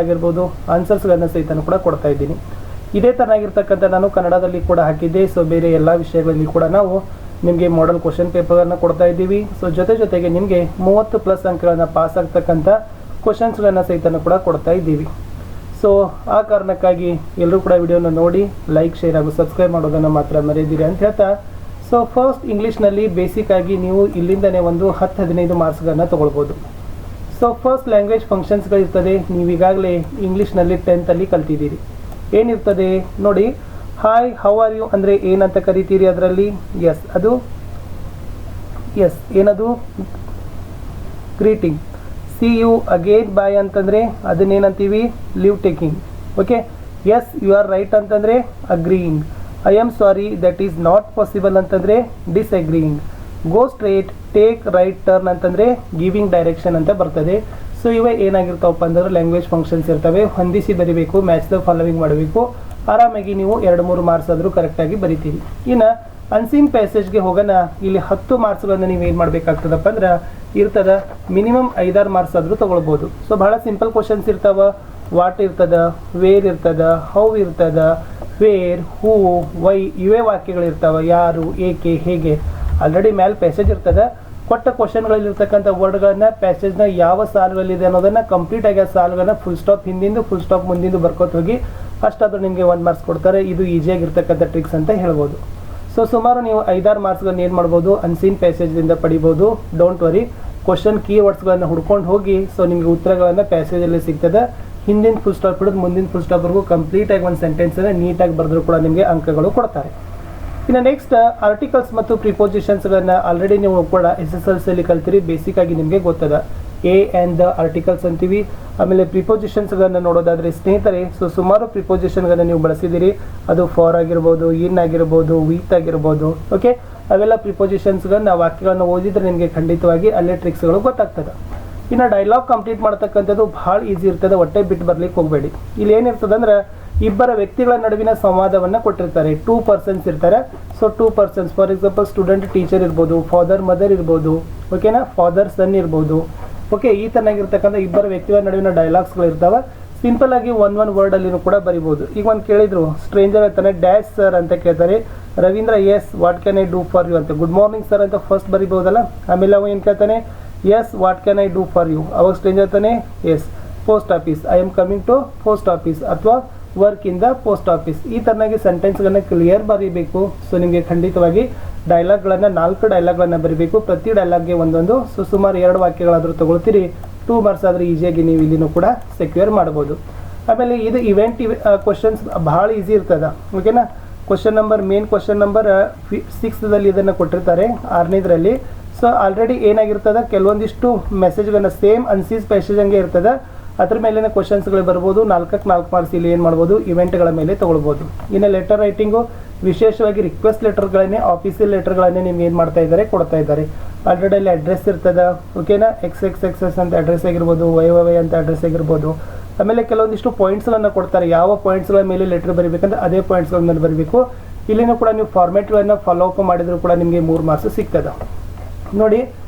ಆಗಿರ್ಬೋದು ಆನ್ಸರ್ಸ್ಗಳನ್ನು ಸಹಿತ ಕೂಡ ಕೊಡ್ತಾ ಇದ್ದೀನಿ. ಇದೇ ಥರನಾಗಿರ್ತಕ್ಕಂಥ ನಾನು ಕನ್ನಡದಲ್ಲಿ ಕೂಡ ಹಾಕಿದ್ದೆ. ಸೊ ಬೇರೆ ಎಲ್ಲ ವಿಷಯಗಳಲ್ಲಿ ಕೂಡ ನಾವು ನಿಮಗೆ ಮಾಡೆಲ್ ಕ್ವಶನ್ ಪೇಪರನ್ನು ಕೊಡ್ತಾ ಇದ್ದೀವಿ. ಸೊ ಜೊತೆಗೆ ನಿಮಗೆ 30+ ಅಂಕಗಳನ್ನು ಪಾಸ್ ಆಗ್ತಕ್ಕಂಥ ಕ್ವಶನ್ಸ್ಗಳನ್ನು ಸಹಿತ ಕೂಡ ಕೊಡ್ತಾ ಇದ್ದೀವಿ. ಸೊ ಆ ಕಾರಣಕ್ಕಾಗಿ ಎಲ್ಲರೂ ಕೂಡ ವಿಡಿಯೋನ ನೋಡಿ ಲೈಕ್, ಶೇರ್ ಹಾಗೂ ಸಬ್ಸ್ಕ್ರೈಬ್ ಮಾಡೋದನ್ನು ಮಾತ್ರ ಮರೆಯದಿರಿ ಅಂತ ಹೇಳ್ತಾ, ಸೊ ಫಸ್ಟ್ ಇಂಗ್ಲೀಷ್ನಲ್ಲಿ ಬೇಸಿಕ್ ಆಗಿ ನೀವು ಇಲ್ಲಿಂದನೇ ಒಂದು 10-15 ಮಾರ್ಕ್ಸ್ಗಳನ್ನು ತೊಗೊಳ್ಬೋದು. ಸೊ ಫಸ್ಟ್ ಲ್ಯಾಂಗ್ವೇಜ್ ಫಂಕ್ಷನ್ಸ್ಗಳಿರ್ತದೆ. ನೀವು ಈಗಾಗಲೇ ಇಂಗ್ಲೀಷ್ನಲ್ಲಿ 10th ಕಲ್ತಿದ್ದೀರಿ. ಏನಿರ್ತದೆ ನೋಡಿ, ಹಾಯ್ ಹೌ ಆರ್ ಯು ಅಂದರೆ ಏನಂತ ಕರಿತೀರಿ ಅದರಲ್ಲಿ? ಏನದು greeting. See you again bye ಅಂತಂದರೆ ಅದನ್ನೇನಂತೀವಿ? Leave taking. Okay, yes you are right ಅಂತಂದರೆ agreeing. I am sorry that is not possible ಅಂತಂದರೆ disagreeing. Go straight, take right turn ಅಂತಂದರೆ ಗಿವಿಂಗ್ ಡೈರೆಕ್ಷನ್ ಅಂತ ಬರ್ತದೆ. ಸೊ ಇವೇ ಏನಾಗಿರ್ತಾವಪ್ಪ ಅಂದ್ರೆ ಲ್ಯಾಂಗ್ವೇಜ್ ಫಂಕ್ಷನ್ಸ್ ಇರ್ತವೆ. ಹೊಂದಿಸಿ ಬರೀಬೇಕು, ಮ್ಯಾಚ್ ದ ಫಾಲೋವಿಂಗ್ ಮಾಡಬೇಕು. ಆರಾಮಾಗಿ ನೀವು 2-3 ಮಾರ್ಕ್ಸ್ ಆದರೂ ಕರೆಕ್ಟಾಗಿ ಬರಿತೀರಿ. ಇನ್ನು ಅನ್ಸೀನ್ ಪ್ಯಾಸೇಜ್ಗೆ ಹೋಗೋಣ. ಇಲ್ಲಿ 10 ಮಾರ್ಕ್ಸ್ಗಳನ್ನು ನೀವು ಏನು ಮಾಡಬೇಕಾಗ್ತದಪ್ಪ ಅಂದ್ರೆ ಇರ್ತದ ಮಿನಿಮಮ್ 5-6 ಮಾರ್ಕ್ಸ್ ಆದರೂ ತೊಗೊಳ್ಬೋದು. ಸೊ ಭಾಳ ಸಿಂಪಲ್ ಕ್ವಶನ್ಸ್ ಇರ್ತಾವ. ವಾಟ್ ಇರ್ತದ, ವೇರ್ ಇರ್ತದ, ಹೌ ಇರ್ತದ, ವೇರ್, ಹೂ, ವೈ ಇವೇ ವಾಕ್ಯಗಳಿರ್ತಾವ. ಯಾರು, ಏಕೆ, ಹೇಗೆ. ಆಲ್ರೆಡಿ ಮ್ಯಾಲೆ ಪ್ಯಾಸೇಜ್ ಇರ್ತದೆ. ಕೊಟ್ಟ ಕ್ವಶನ್ಗಳಲ್ಲಿರ್ತಕ್ಕಂಥ ವರ್ಡ್ಗಳನ್ನ ಪ್ಯಾಸೇಜ್ನ ಯಾವ ಸಾಲುಗಳಿದೆ ಅನ್ನೋದನ್ನು ಕಂಪ್ಲೀಟಾಗಿ ಆ ಸಾಲುಗಳನ್ನ ಫುಲ್ ಸ್ಟಾಪ್ ಹಿಂದಿಂದು ಫುಲ್ ಸ್ಟಾಪ್ ಮುಂದಿಂದು ಬರ್ಕೋತ ಹೋಗಿ ಅಷ್ಟಾದರೂ ನಿಮಗೆ 1 ಮಾರ್ಕ್ಸ್ ಕೊಡ್ತಾರೆ. ಇದು ಈಸಿಯಾಗಿರ್ತಕ್ಕಂಥ ಟ್ರಿಕ್ಸ್ ಅಂತ ಹೇಳ್ಬೋದು. ಸೊ ಸುಮಾರು ನೀವು 5-6 ಮಾರ್ಕ್ಸ್ಗಳನ್ನ ಏನು ಮಾಡ್ಬೋದು, ಅನ್ಸೀನ್ ಪ್ಯಾಸೇಜ್ದಿಂದ ಪಡಿಬೋದು. ಡೋಂಟ್ ವರಿ, ಕ್ವಶನ್ ಕೀವರ್ಡ್ಸ್ಗಳನ್ನು ಹುಡ್ಕೊಂಡು ಹೋಗಿ ಸೊ ನಿಮಗೆ ಉತ್ತರಗಳನ್ನು ಪ್ಯಾಸೇಜಲ್ಲಿ ಸಿಗ್ತದೆ. ಹಿಂದಿನ ಫುಲ್ ಸ್ಟಾಪ್ ಹಿಡಿದು ಮುಂದಿನ ಫುಲ್ ಸ್ಟಾಪ್ವರೆಗೂ ಕಂಪ್ಲೀಟಾಗಿ ಒಂದು ಸೆಂಟೆನ್ಸನ್ನು ನೀಟಾಗಿ ಬರೆದ್ರೂ ಕೂಡ ನಿಮಗೆ ಅಂಕಗಳು ಕೊಡ್ತಾರೆ. ಇನ್ನು ನೆಕ್ಸ್ಟ್ ಆರ್ಟಿಕಲ್ಸ್ ಮತ್ತು ಪ್ರಿಪೋಸಿಷನ್ಸ್ಗಳನ್ನು ಆಲ್ರೆಡಿ ನೀವು ಕೂಡ SSLCಯಲ್ಲಿ ಕಲ್ತಿರಿ. ಬೇಸಿಕ್ ಆಗಿ ನಿಮಗೆ ಗೊತ್ತದ. ಎ ಆ್ಯಂಡ್ ದ ಆರ್ಟಿಕಲ್ಸ್ ಅಂತೀವಿ. ಆಮೇಲೆ ಪ್ರಿಪೋಸಿಷನ್ಸ್ಗಳನ್ನು ನೋಡೋದಾದರೆ ಸ್ನೇಹಿತರೆ, ಸೊ ಸುಮಾರು ಪ್ರಿಪೋಸಿಷನ್ಗಳನ್ನು ನೀವು ಬಳಸಿದ್ದೀರಿ. ಅದು ಫಾರ್ ಆಗಿರ್ಬೋದು, ಇನ್ ಆಗಿರ್ಬೋದು, ವಿತ್ ಆಗಿರ್ಬೋದು. ಓಕೆ, ಅವೆಲ್ಲ ಪ್ರಿಪೋಸಿಷನ್ಸ್ಗಳನ್ನ ವಾಕ್ಯಗಳನ್ನು ಓದಿದ್ರೆ ನಿಮಗೆ ಖಂಡಿತವಾಗಿ ಅಲ್ಲೇ ಟ್ರಿಕ್ಸ್ಗಳು ಗೊತ್ತಾಗ್ತದೆ. ಇನ್ನು ಡೈಲಾಗ್ ಕಂಪ್ಲೀಟ್ ಮಾಡ್ತಕ್ಕಂಥದ್ದು ಭಾಳ ಈಸಿ ಇರ್ತದೆ. ಹೊಟ್ಟೆ ಬಿಟ್ಟು ಬರ್ಲಿಕ್ಕೆ ಹೋಗಬೇಡಿ. ಇಲ್ಲಿ ಏನಿರ್ತದೆ ಅಂದ್ರೆ ಇಬ್ಬರ ವ್ಯಕ್ತಿಗಳ ನಡುವಿನ ಸಂವಾದವನ್ನು ಕೊಟ್ಟಿರ್ತಾರೆ. 2 ಪರ್ಸನ್ಸ್ ಇರ್ತಾರೆ. So 2 persons, for example student teacher ಇರ್ಬೋದು, ಫಾದರ್ ಮದರ್ ಇರ್ಬೋದು, ಓಕೆನಾ, ಫಾದರ್ ಸನ್ ಇರ್ಬೋದು. ಓಕೆ, ಈ ಥರನಾಗಿರ್ತಕ್ಕಂಥ ಇಬ್ಬರ ವ್ಯಕ್ತಿಗಳ ನಡುವಿನ ಡೈಲಾಗ್ಸ್ಗಳು ಇರ್ತಾವೆ. ಸಿಂಪಲ್ ಆಗಿ one ವರ್ಡಲ್ಲಿನೂ ಕೂಡ ಬರಿಬೋದು. ಈಗ ಒಂದು ಕೇಳಿದ್ರು, ಸ್ಟ್ರೇಂಜರ್ ಅಂತಾನೆ ಡ್ಯಾಶ್ ಸರ್ ಅಂತ ಕೇಳ್ತಾರೆ. Ravindra yes what can I do for you ಅಂತ. ಗುಡ್ ಮಾರ್ನಿಂಗ್ ಸರ್ ಅಂತ ಫಸ್ಟ್ ಬರಿಬೋದಲ್ಲ. ಆಮೇಲೆ ಅವ ಏನು ಕೇಳ್ತಾನೆ, yes what can I do for you. ಅವಾಗ ಸ್ಟ್ರೇಂಜರ್ ತಾನೆ, yes post office, I am coming to post office ಅಥವಾ work in the post office. ಈ ಥರನಾಗಿ ಸೆಂಟೆನ್ಸ್ಗಳನ್ನು ಕ್ಲಿಯರ್ ಬರೀಬೇಕು. ಸೊ ನಿಮಗೆ ಖಂಡಿತವಾಗಿ ಡೈಲಾಗ್ಗಳನ್ನು 4 ಡೈಲಾಗ್ಗಳನ್ನು ಬರೀಬೇಕು. ಪ್ರತಿ ಡೈಲಾಗ್ಗೆ ಒಂದೊಂದು. ಸೊ ಸುಮಾರು 2 ವಾಕ್ಯಗಳಾದರೂ ತೊಗೊಳ್ತೀರಿ. 2 ಮಾರ್ಕ್ಸ್ ಆದರೆ ಈಸಿಯಾಗಿ ನೀವು ಇಲ್ಲಿನೂ ಕೂಡ ಸೆಕ್ಯೂರ್ ಮಾಡ್ಬೋದು. ಆಮೇಲೆ ಇದು ಇವೆಂಟ್ ಕ್ವಶನ್ಸ್ ಭಾಳ ಈಸಿ ಇರ್ತದೆ. ಓಕೆನಾ, ಮೇನ್ ಕ್ವಶನ್ ನಂಬರ್ 6ದಲ್ಲಿ ಇದನ್ನು ಕೊಟ್ಟಿರ್ತಾರೆ, 6ನೇದರಲ್ಲಿ. ಸೊ ಆಲ್ರೆಡಿ ಏನಾಗಿರ್ತದೆ, ಕೆಲವೊಂದಿಷ್ಟು ಮೆಸೇಜ್ಗಳನ್ನ ಸೇಮ್ ಅನ್ಸೀಸ್ ಪ್ಯಾಸೇಜ್ ಹಂಗೆ ಇರ್ತದೆ. ಅದ್ರ ಮೇಲಿನ ಕ್ವಶನ್ಸ್ಗಳು ಬರ್ಬೋದು. 4ಕ್ಕೆ 4 ಮಾರ್ಕ್ಸ್ ಇಲ್ಲಿ ಏನು ಮಾಡ್ಬೋದು, ಇವೆಂಟ್ಗಳ ಮೇಲೆ ತೊಗೊಳ್ಬೋದು. ಇನ್ನು ಲೆಟರ್ ರೈಟಿಂಗು ವಿಶೇಷವಾಗಿ ರಿಕ್ವೆಸ್ಟ್ ಲೆಟರ್ಗಳನ್ನೇ, ಆಫೀಸಿಯಲ್ ಲೆಟರ್ಗಳನ್ನೇ ನಿಮ್ಗೆ ಏನು ಮಾಡ್ತಾ ಇದ್ದಾರೆ, ಕೊಡ್ತಾ ಇದ್ದಾರೆ. ಆಲ್ರೆಡಿ ಅಲ್ಲಿ ಅಡ್ರೆಸ್ ಇರ್ತದೆ. ಓಕೆನಾ, XXXS ಅಂತ ಅಡ್ರೆಸ್ ಆಗಿರ್ಬೋದು, YYY ಅಂತ ಅಡ್ರೆಸ್ ಆಗಿರ್ಬೋದು. ಆಮೇಲೆ ಕೆಲವೊಂದಿಷ್ಟು ಪಾಯಿಂಟ್ಸ್ಗಳನ್ನು ಕೊಡ್ತಾರೆ. ಯಾವ ಪಾಯಿಂಟ್ಸ್ಗಳ ಮೇಲೆ ಲೆಟರ್ ಬರೀಬೇಕಂದ್ರೆ ಅದೇ ಪಾಯಿಂಟ್ಸ್ಗಳ ಮೇಲೆ ಬರೀಬೇಕು. ಇಲ್ಲಿನೂ ಕೂಡ ನೀವು ಫಾರ್ಮ್ಯಾಟ್ಗಳನ್ನು ಫಾಲೋ ಅಪ್ ಮಾಡಿದರೂ ಕೂಡ ನಿಮಗೆ 3 ಮಾರ್ಕ್ಸ್ ಸಿಗ್ತದೆ. ನೋಡಿ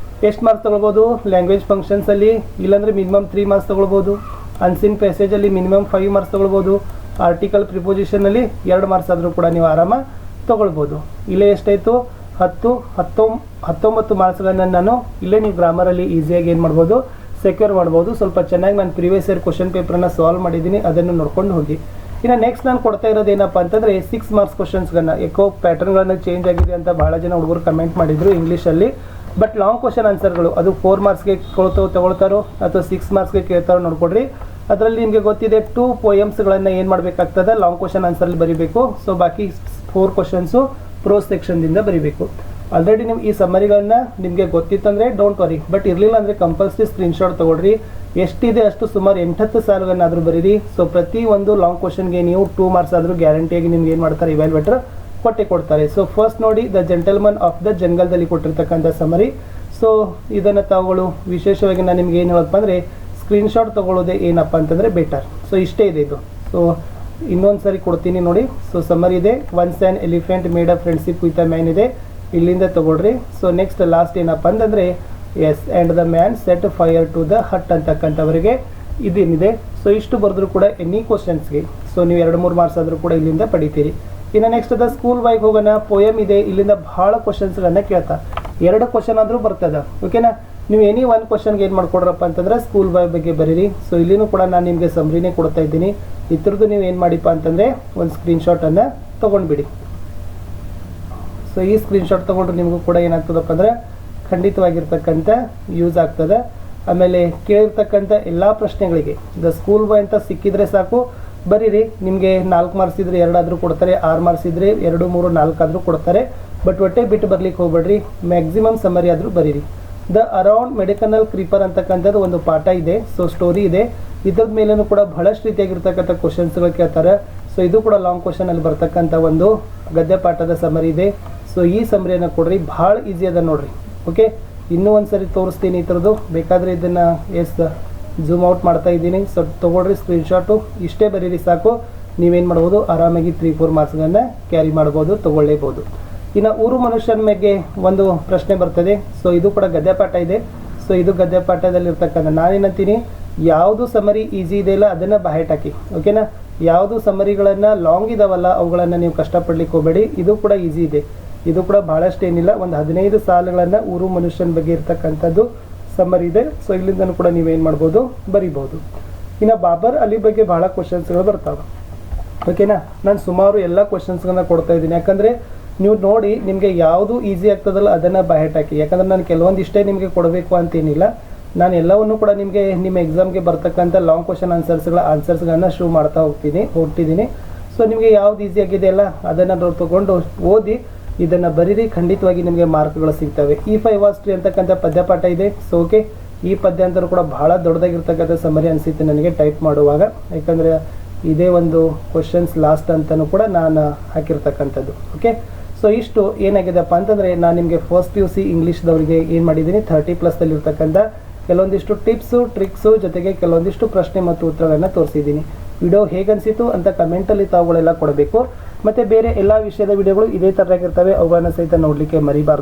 ಎಷ್ಟು ಮಾರ್ಕ್ಸ್ ತೊಗೊಳ್ಬೋದು ಲ್ಯಾಂಗ್ವೇಜ್ ಫಂಕ್ಷನ್ಸಲ್ಲಿ, ಇಲ್ಲಾಂದರೆ minimum 3 marks ತೊಗೊಳ್ಬೋದು. ಅನ್ಸಿನ್ ಪ್ಯಾಸೇಜಲ್ಲಿ minimum 5 marks ತೊಗೊಳ್ಬೋದು. Article ಪ್ರಿಪೋಸಿಷನಲ್ಲಿ 2 marks ಆದರೂ ಕೂಡ ನೀವು ಆರಾಮ ತೊಗೊಳ್ಬೋದು. ಇಲ್ಲೇ ಎಷ್ಟಾಯಿತು, 19 ಮಾರ್ಕ್ಸ್ಗಳನ್ನು ನಾನು ಇಲ್ಲೇ ನೀವು ಗ್ರಾಮರಲ್ಲಿ ಈಸಿಯಾಗಿ ಏನು ಮಾಡ್ಬೋದು, ಸೆಕ್ಯೂರ್ ಮಾಡ್ಬೋದು. ಸ್ವಲ್ಪ ಚೆನ್ನಾಗಿ ನಾನು ಪ್ರೀವಿಯಸ್ ಇಯರ್ ಕ್ವಶನ್ ಪೇಪರನ್ನು ಸಾಲ್ವ್ ಮಾಡಿದ್ದೀನಿ, ಅದನ್ನು ನೋಡ್ಕೊಂಡು ಹೋಗಿ. ಇನ್ನು ನೆಕ್ಸ್ಟ್ ನಾನು ಕೊಡ್ತಾ ಇರೋದು ಏನಪ್ಪ ಅಂತಂದರೆ 6 ಮಾರ್ಕ್ಸ್ ಕ್ವಶನ್ಸ್ಗಳನ್ನ. ಎಕೋ ಪ್ಯಾಟರ್ನ್ಗಳನ್ನು ಚೇಂಜ್ ಆಗಿದೆ ಅಂತ ಭಾಳ ಜನ ಹುಡುಗರು ಕಮೆಂಟ್ ಮಾಡಿದರು ಇಂಗ್ಲೀಷಲ್ಲಿ. ಬಟ್ ಲಾಂಗ್ ಕ್ವಶನ್ ಆನ್ಸರ್ಗಳು ಅದು 4 ಮಾರ್ಕ್ಸ್ಗೆ ತೊಗೊಳ್ತಾರೋ ಅಥವಾ 6 ಮಾರ್ಕ್ಸ್ಗೆ ಕೇಳ್ತಾರೋ ನೋಡ್ಕೊಡ್ರಿ. ಅದರಲ್ಲಿ ನಿಮಗೆ ಗೊತ್ತಿದೆ 2 ಪೋಯಮ್ಸ್ಗಳನ್ನು ಏನು ಮಾಡಬೇಕಾಗ್ತದೆ, ಲಾಂಗ್ ಕ್ವಶನ್ ಆನ್ಸರಲ್ಲಿ ಬರೀಬೇಕು. ಸೊ ಬಾಕಿ 4 ಕ್ವಶನ್ಸು ಪ್ರೋಸ್ ಸೆಕ್ಷನ್ದಿಂದ ಬರೀಬೇಕು. ಆಲ್ರೆಡಿ ನೀವು ಈ ಸಮ್ಮರಿಗಳನ್ನ ನಿಮಗೆ ಗೊತ್ತಿತ್ತಂದರೆ ಡೋಂಟ್ ವರಿ, ಬಟ್ ಇರಲಿಲ್ಲ ಅಂದರೆ ಕಂಪಲ್ಸರಿ ಸ್ಕ್ರೀನ್ಶಾಟ್ ತೊಗೊಳ್ರಿ. ಎಷ್ಟಿದೆ ಅಷ್ಟು ಸುಮಾರು 8-10 ಸಾಲುಗಳನ್ನಾದರೂ ಬರೀರಿ. ಸೊ ಪ್ರತಿ ಒಂದು ಲಾಂಗ್ ಕ್ವಶನ್ಗೆ ನೀವು 2 ಮಾರ್ಕ್ಸ್ ಆದರೂ ಗ್ಯಾರಂಟಿಯಾಗಿ ನಿಮ್ಗೆ ಏನು ಮಾಡ್ತಾರೆ, ಇವ್ಯಾಲ್ಯೂಯೇಟರ್ ಕೊಡ್ತಾರೆ. ಸೊ ಫಸ್ಟ್ ನೋಡಿ, ದ ಜೆಂಟಲ್ಮನ್ ಆಫ್ ದ ಜಂಗಲ್ದಲ್ಲಿ ಕೊಟ್ಟಿರ್ತಕ್ಕಂಥ ಸಮರಿ. ಸೊ ಇದನ್ನು ತಗೊಳ್ಳು. ವಿಶೇಷವಾಗಿ ನಾನು ನಿಮ್ಗೆ ಏನು ಹೇಳಪ್ಪ ಅಂದರೆ ಸ್ಕ್ರೀನ್ಶಾಟ್ ತೊಗೊಳ್ಳೋದೇ ಏನಪ್ಪ ಅಂತಂದರೆ ಬೆಟರ್. ಸೊ ಇಷ್ಟೇ ಇದೆ ಇದು. ಸೊ ಇನ್ನೊಂದು ಸರಿ ಕೊಡ್ತೀನಿ ನೋಡಿ. ಸೊ ಸಮರಿ ಇದೆ, once an elephant made a friendship with a man ಇದೆ, ಇಲ್ಲಿಂದ ತೊಗೊಳ್ರಿ. ಸೊ ನೆಕ್ಸ್ಟ್ ಲಾಸ್ಟ್ ಏನಪ್ಪ ಅಂತಂದರೆ as and the man set fire to the hut ಅಂತಕ್ಕಂಥವರಿಗೆ ಇದೇನಿದೆ ಸೊ ಇಷ್ಟು ಬರೆದ್ರು ಕೂಡ ಎನಿ ಕ್ವಶನ್ಸ್ಗೆ ಸೊ ನೀವು 2-3 ಮಾರ್ಕ್ಸ್ ಆದರೂ ಕೂಡ ಇಲ್ಲಿಂದ ಪಡಿತೀರಿ. ಇನ್ನು ನೆಕ್ಸ್ಟ್ ಅದ ಸ್ಕೂಲ್ ಬಾಯ್ಗೆ ಹೋಗೋಣ. ಪೋಯಮ್ ಇದೆ, ಇಲ್ಲಿಂದ ಭಾಳ ಕ್ವಶನ್ಸ್ಗಳನ್ನ ಕೇಳ್ತಾ 2 ಕ್ವಶನ್ ಆದರೂ ಬರ್ತದ. ಓಕೆನಾ, ನೀವು ಎನಿ 1 ಕ್ವಶನ್ಗೆ ಏನು ಮಾಡ್ಕೊಡ್ರಪ್ಪ ಅಂತಂದ್ರೆ ಸ್ಕೂಲ್ ಬಾಯ್ ಬಗ್ಗೆ ಬರೀರಿ. ಸೊ ಇಲ್ಲಿನೂ ಕೂಡ ನಾನು ನಿಮಗೆ ಸಮ್ರಿನೇ ಕೊಡ್ತಾ ಇದ್ದೀನಿ. ಇದ್ರದ್ದು ನೀವು ಏನು ಮಾಡಿಪ್ಪ ಅಂತಂದರೆ ಒಂದು ಸ್ಕ್ರೀನ್ಶಾಟನ್ನು ತೊಗೊಂಡ್ಬಿಡಿ. ಸೊ ಈ ಸ್ಕ್ರೀನ್ಶಾಟ್ ತೊಗೊಂಡ್ರೆ ನಿಮಗೂ ಕೂಡ ಏನಾಗ್ತದಪ್ಪ ಅಂದರೆ ಖಂಡಿತವಾಗಿರ್ತಕ್ಕಂಥ ಯೂಸ್ ಆಗ್ತದೆ. ಆಮೇಲೆ ಕೇಳಿರ್ತಕ್ಕಂಥ ಎಲ್ಲ ಪ್ರಶ್ನೆಗಳಿಗೆ ದ ಸ್ಕೂಲ್ ಬಾಯ್ ಅಂತ ಸಿಕ್ಕಿದ್ರೆ ಸಾಕು, ಬರೀರಿ. ನಿಮಗೆ 4 ಮಾರ್ಕ್ಸ್ ಇದ್ದರೆ 2 ಆದರೂ ಕೊಡ್ತಾರೆ, 6 ಮಾರ್ಕ್ಸ್ ಇದ್ದರೆ 2, 3, 4 ಆದರೂ ಕೊಡ್ತಾರೆ. ಬಟ್ ಒಟ್ಟೆ ಬಿಟ್ಟು ಬರ್ಲಿಕ್ಕೆ ಹೋಗ್ಬೇಡ್ರಿ, ಮ್ಯಾಕ್ಸಿಮಮ್ ಸಮರಿ ಆದರೂ ಬರೀರಿ. ದ ಅರೌಂಡ್ ಮೆಡಿಕನಲ್ ಕ್ರೀಪರ್ ಅಂತಕ್ಕಂಥದ್ದು ಒಂದು ಪಾಠ ಇದೆ, ಸೊ ಸ್ಟೋರಿ ಇದೆ. ಇದ್ರದ ಮೇಲೂ ಕೂಡ ಬಹಳಷ್ಟು ರೀತಿಯಾಗಿರ್ತಕ್ಕಂಥ ಕ್ವಶನ್ಸ್ಗಳು ಕೇಳ್ತಾರೆ. ಸೊ ಇದು ಕೂಡ ಲಾಂಗ್ ಕ್ವಶನಲ್ಲಿ ಬರ್ತಕ್ಕಂಥ ಒಂದು ಗದ್ಯ ಪಾಠದ ಸಮರಿ ಇದೆ. ಸೊ ಈ ಸಮರಿಯನ್ನು ಕೊಡ್ರಿ, ಭಾಳ ಈಸಿ ಅದ ನೋಡ್ರಿ. ಓಕೆ, ಇನ್ನೂ ಒಂದು ಸರಿ ತೋರಿಸ್ತೀನಿ ಈ ಥರದ್ದು. ಬೇಕಾದರೆ ಇದನ್ನು ಝೂಮ್ ಔಟ್ ಮಾಡ್ತಾ ಇದ್ದೀನಿ. ಸೊ ತೊಗೊಳ್ರಿ ಸ್ಕ್ರೀನ್ಶಾಟು, ಇಷ್ಟೇ ಬರೀರಿ ಸಾಕು. ನೀವೇನು ಮಾಡ್ಬೋದು, ಆರಾಮಾಗಿ 3-4 ಮಾರ್ಕ್ಸ್ಗಳನ್ನು ಕ್ಯಾರಿ ಮಾಡ್ಬೋದು, ತೊಗೊಳ್ಳೇಬೋದು. ಇನ್ನು ಊರು ಮನುಷ್ಯನ ಬಗ್ಗೆ ಒಂದು ಪ್ರಶ್ನೆ ಬರ್ತದೆ. ಸೊ ಇದು ಕೂಡ ಗದ್ಯಪಾಠ ಇದೆ. ಸೊ ಇದು ಗದ್ಯಪಾಠದಲ್ಲಿರ್ತಕ್ಕಂಥ ನಾನೇನಂತೀನಿ, ಯಾವುದು ಸಮರಿ ಈಸಿ ಇದೆಯಲ್ಲ ಅದನ್ನು ಬಾಯಟ್ ಹಾಕಿ. ಓಕೆನಾ, ಯಾವುದು ಸಮರಿಗಳನ್ನು ಲಾಂಗ್ ಇದಾವಲ್ಲ ಅವುಗಳನ್ನು ನೀವು ಕಷ್ಟಪಡ್ಲಿಕ್ಕೆ ಹೋಗಬೇಡಿ. ಇದು ಕೂಡ ಈಸಿ ಇದೆ, ಇದು ಕೂಡ ಭಾಳಷ್ಟು ಏನಿಲ್ಲ, ಒಂದು 15 ಸಾಲುಗಳನ್ನು ಊರು ಮನುಷ್ಯನ ಬಗ್ಗೆ ಇರ್ತಕ್ಕಂಥದ್ದು ಸಮರಿ ಇದೆ. ಸೊ ಇಲ್ಲಿಂದನೂ ಕೂಡ ನೀವೇನು ಮಾಡ್ಬೋದು, ಬರಿಬೋದು. ಇನ್ನು ಬಾಬರ್ ಅಲಿ ಬಗ್ಗೆ ಭಾಳ ಕ್ವಶನ್ಸ್ಗಳು ಬರ್ತಾವೆ. ಓಕೆನಾ, ನಾನು ಸುಮಾರು ಎಲ್ಲ ಕ್ವಶನ್ಸ್ಗಳನ್ನ ಕೊಡ್ತಾ ಇದ್ದೀನಿ. ಯಾಕಂದರೆ ನೀವು ನೋಡಿ ನಿಮಗೆ ಯಾವುದು ಈಸಿ ಆಗ್ತದಲ್ಲ ಅದನ್ನು ಬಾಯಟ್ ಹಾಕಿ. ಯಾಕಂದರೆ ನಾನು ಕೆಲವೊಂದಿಷ್ಟೇ ನಿಮಗೆ ಕೊಡಬೇಕು ಅಂತೇನಿಲ್ಲ, ನಾನು ಎಲ್ಲವನ್ನೂ ಕೂಡ ನಿಮಗೆ ನಿಮ್ಮ ಎಕ್ಸಾಮ್ಗೆ ಬರ್ತಕ್ಕಂಥ ಲಾಂಗ್ ಕ್ವಶನ್ ಆನ್ಸರ್ಸ್ಗಳನ್ನ ಶೋ ಮಾಡ್ತಾ ಹೊರಟಿದ್ದೀನಿ. ಸೊ ನಿಮಗೆ ಯಾವ್ದು ಈಸಿ ಆಗಿದೆಯಲ್ಲ ಅದನ್ನು ತೊಗೊಂಡು ಓದಿ, ಇದನ್ನು ಬರೀರಿ, ಖಂಡಿತವಾಗಿ ನಿಮಗೆ ಮಾರ್ಕ್ಗಳು ಸಿಗ್ತವೆ. ಇಫ್ ಐ ವಾಸ್ ಟ್ರೀ ಅಂತಕ್ಕಂಥ ಪದ್ಯಪಾಠ ಇದೆ. ಸೊ ಓಕೆ, ಈ ಪದ್ಯ ಅಂತರೂ ಕೂಡ ಭಾಳ ದೊಡ್ಡದಾಗಿರ್ತಕ್ಕಂಥ ಸಮರಿ ಅನಿಸುತ್ತೆ ನನಗೆ ಟೈಪ್ ಮಾಡುವಾಗ. ಯಾಕಂದರೆ ಇದೇ ಒಂದು ಕ್ವಶನ್ಸ್ ಲಾಸ್ಟ್ ಅಂತಲೂ ಕೂಡ ನಾನು ಹಾಕಿರ್ತಕ್ಕಂಥದ್ದು. ಓಕೆ, ಸೊ ಇಷ್ಟು ಏನಾಗಿದೆಪ್ಪ ಅಂತಂದರೆ ನಾನು ನಿಮಗೆ ಫಸ್ಟ್ PUC ಇಂಗ್ಲೀಷ್ದವರಿಗೆ ಏನು ಮಾಡಿದ್ದೀನಿ, 30+ ಇರ್ತಕ್ಕಂಥ ಕೆಲವೊಂದಿಷ್ಟು ಟಿಪ್ಸು ಟ್ರಿಕ್ಸು ಜೊತೆಗೆ ಕೆಲವೊಂದಿಷ್ಟು ಪ್ರಶ್ನೆ ಮತ್ತು ಉತ್ತರಗಳನ್ನು ತೋರಿಸಿದ್ದೀನಿ. ವಿಡಿಯೋ ಹೇಗನ್ಸಿತು ಅಂತ ಕಮೆಂಟಲ್ಲಿ ತಾವುಗಳೆಲ್ಲ ಕೊಡಬೇಕು. ಮತ್ತು ಬೇರೆ ಎಲ್ಲ ವಿಷಯದ ವಿಡಿಯೋಗಳು ಇದೇ ಥರ ಆಗಿರ್ತವೆ, ಅವುಗಳನ್ನು ಸಹಿತ ನೋಡಲಿಕ್ಕೆ ಮರಿಬಾರ್ದು.